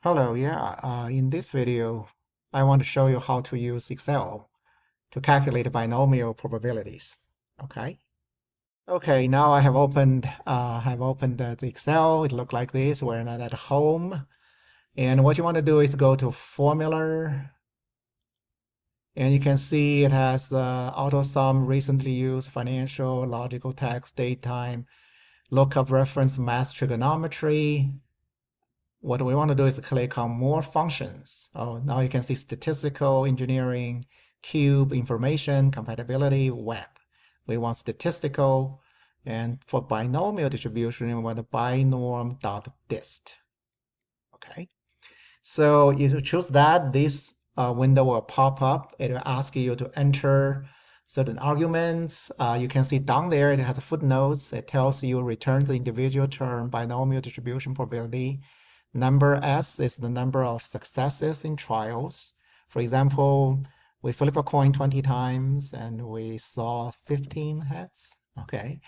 Hello, in this video, I want to show you how to use Excel to calculate binomial probabilities. Okay. Okay, now I have opened the Excel. It looked like this. We're not at home. And what you want to do is go to Formula, and you can see it has auto sum, recently used, financial, logical text, date, time, lookup reference, math, trigonometry. What we want to do is click on more functions. Oh, now you can see statistical, engineering, cube, information, compatibility, web. We want statistical, and for binomial distribution, we want the binorm.dist. Okay, so if you choose that, this window will pop up. It will ask you to enter certain arguments. You can see down there it has footnotes. It tells you returns the individual term binomial distribution probability. Number S is the number of successes in trials. For example, we flip a coin 20 times and we saw 15 heads. Okay,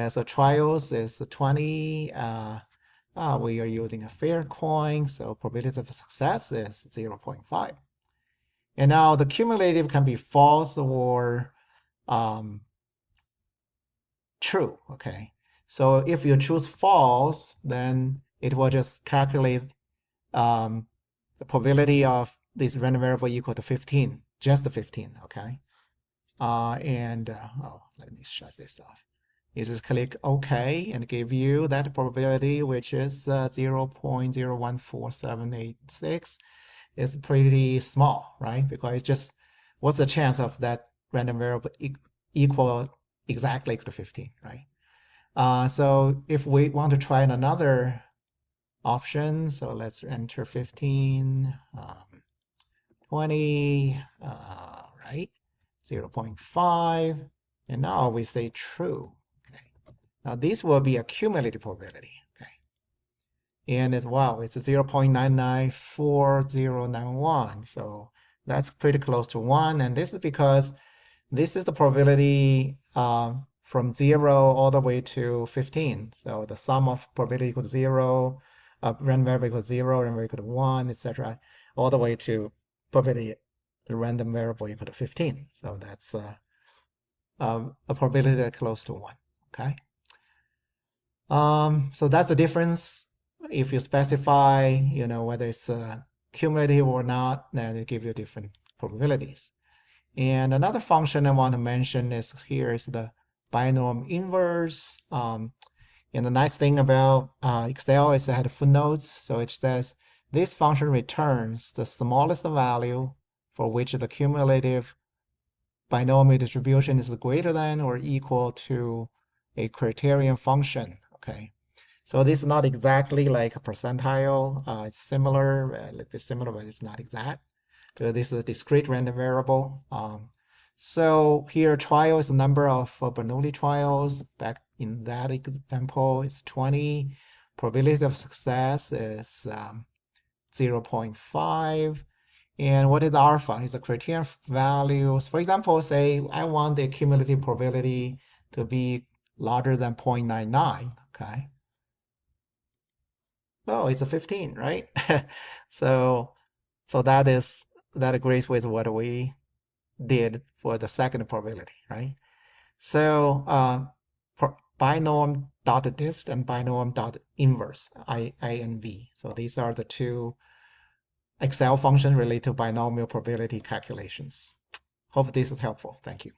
so trials is 20. We are using a fair coin, so probability of success is 0.5. And now the cumulative can be false or true. Okay, so if you choose false, then it will just calculate the probability of this random variable equal to 15, just the 15, okay? Let me shut this off. You just click OK and give you that probability, which is 0.014786. It's pretty small, right? Because it's just, what's the chance of that random variable equal exactly to 15, right? So if we want to try another option, so let's enter 15, 20, right? 0.5, and now we say true. Okay. Now this will be a cumulative probability. Okay. And it's wow, it's 0.994091. So that's pretty close to 1. And this is because this is the probability from 0 all the way to 15. So the sum of probability equals 0, random variable equals 0, random variable equals 1, etc., all the way to probability the random variable equal to 15. So that's a probability that's close to 1. Okay. So that's the difference. If you specify, whether it's cumulative or not, then it gives you different probabilities. And another function I want to mention is here is the binomial inverse. And the nice thing about Excel is it had footnotes. So it says this function returns the smallest value for which the cumulative binomial distribution is greater than or equal to a criterion function. Okay. So this is not exactly like a percentile. It's similar, a little bit similar, but it's not exact. So this is a discrete random variable. So here trial is the number of Bernoulli trials. Back in that example, it's 20. Probability of success is 0.5. And what is alpha? It's a criterion value. For example, say I want the cumulative probability to be larger than 0.99. Okay. Oh, it's a 15, right? So that agrees with what we did for the second probability, right? So binom.dist and binom.inverse, INV. So these are the two Excel functions related to binomial probability calculations. Hope this is helpful. Thank you.